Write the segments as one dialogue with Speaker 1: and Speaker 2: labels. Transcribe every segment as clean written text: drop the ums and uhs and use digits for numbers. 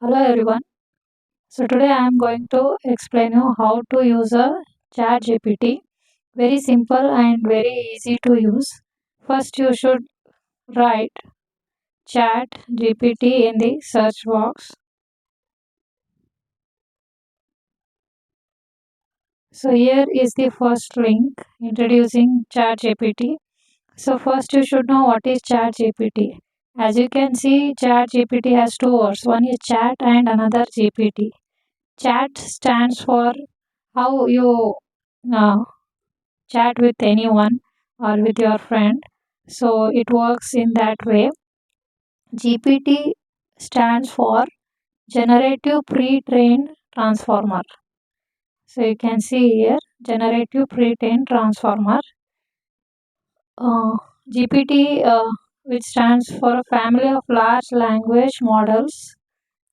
Speaker 1: Hello everyone. So today I am going to explain you how to use a chat GPT. Very simple and very easy to use. First you should write chat GPT in the search box. So here is the first link introducing chat GPT. So first you should know what is chat GPT. As you can see, chat GPT has two words. One is chat and another GPT. Chat stands for how you uh, chat with anyone or with your friend. So it works in that way. GPT stands for Generative Pre-trained Transformer. So you can see here Generative Pre-trained Transformer. Uh, GPT, which stands for a family of large language models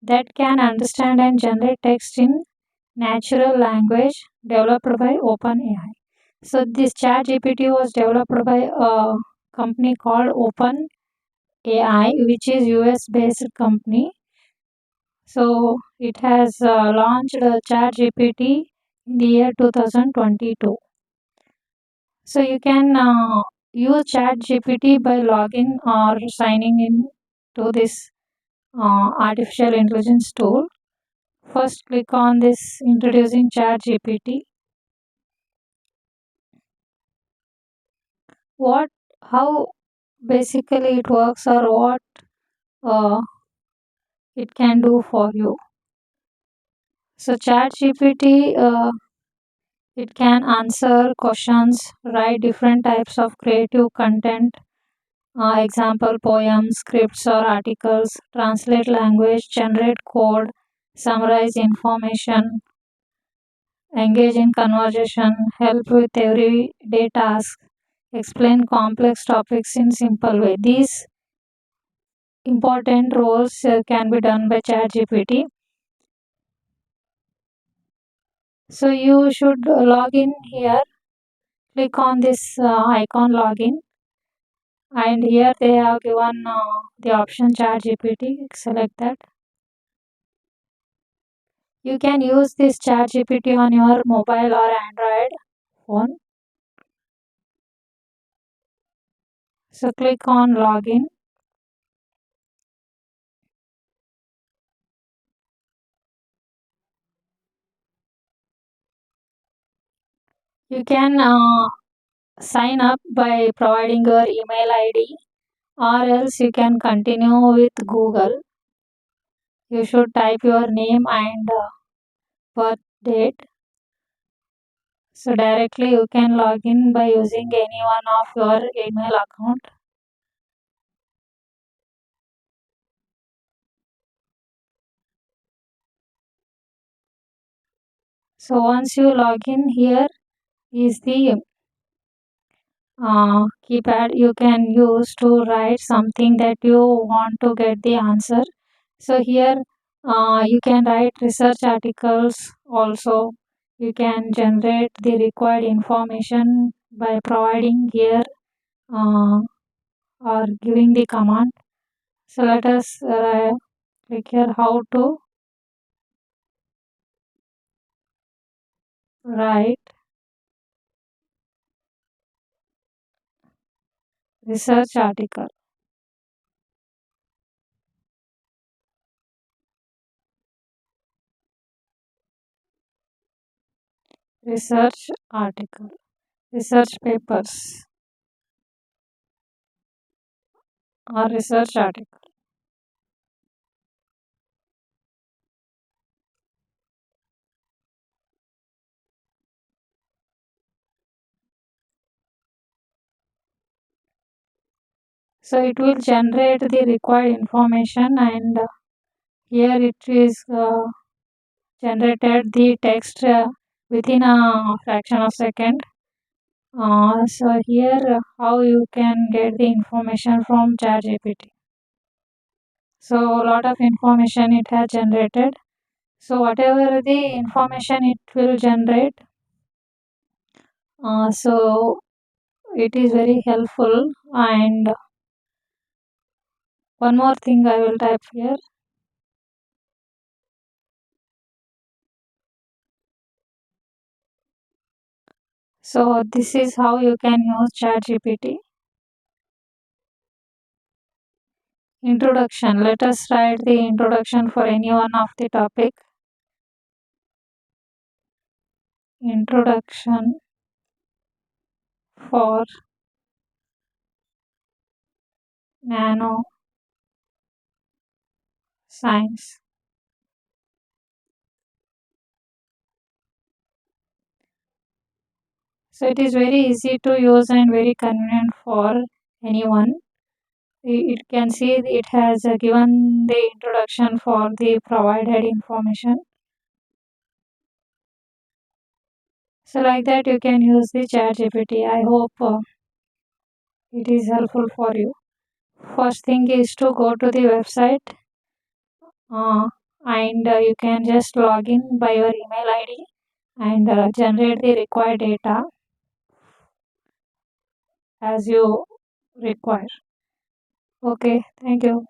Speaker 1: that can understand and generate text in natural language developed by OpenAI. So this chat GPT was developed by a company called Open AI, which is US based company. So it has launched chat GPT in the year 2022. So you can use chat GPT by logging or signing in to this artificial intelligence tool. First click on this introducing chat GPT. What how basically it works or what uh, it can do for you. So ChatGPT, it can answer questions, write different types of creative content, example poems, scripts or articles, translate language, generate code, summarize information, engage in conversation, help with everyday tasks, explain complex topics in simple way. These important roles can be done by ChatGPT. So you should log in here. Click on this icon login, and here they have given the option chat GPT. Select that. You can use this chat GPT on your mobile or Android phone. So click on login. You can sign up by providing your email ID, or else you can continue with Google. You should type your name and birth date. So directly you can log in by using any one of your email account. So once you log in, here is the keypad you can use to write something that you want to get the answer. So here you can write research articles also. You can generate the required information by providing here uh, or giving the command. So let us click here how to write research article. Research article. Research papers or research article. So it will generate the required information, and here it is generated the text within a fraction of second. So here how you can get the information from ChatGPT. So a lot of information it has generated. So whatever the information it will generate, so it is very helpful. And one more thing I will type here. So this is how you can use ChatGPT. Introduction. Let us write the introduction for any one of the topic. Introduction for nano science. So it is very easy to use and very convenient for anyone. It can see it has given the introduction for the provided information. So like that you can use the chat GPT. I hope it is helpful for you. First thing is to go to the website uh, and you can just log in by your email ID and generate the required data as you require. Okay, thank you.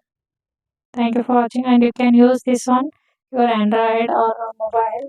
Speaker 1: Thank you for watching, and you can use this on your Android or mobile.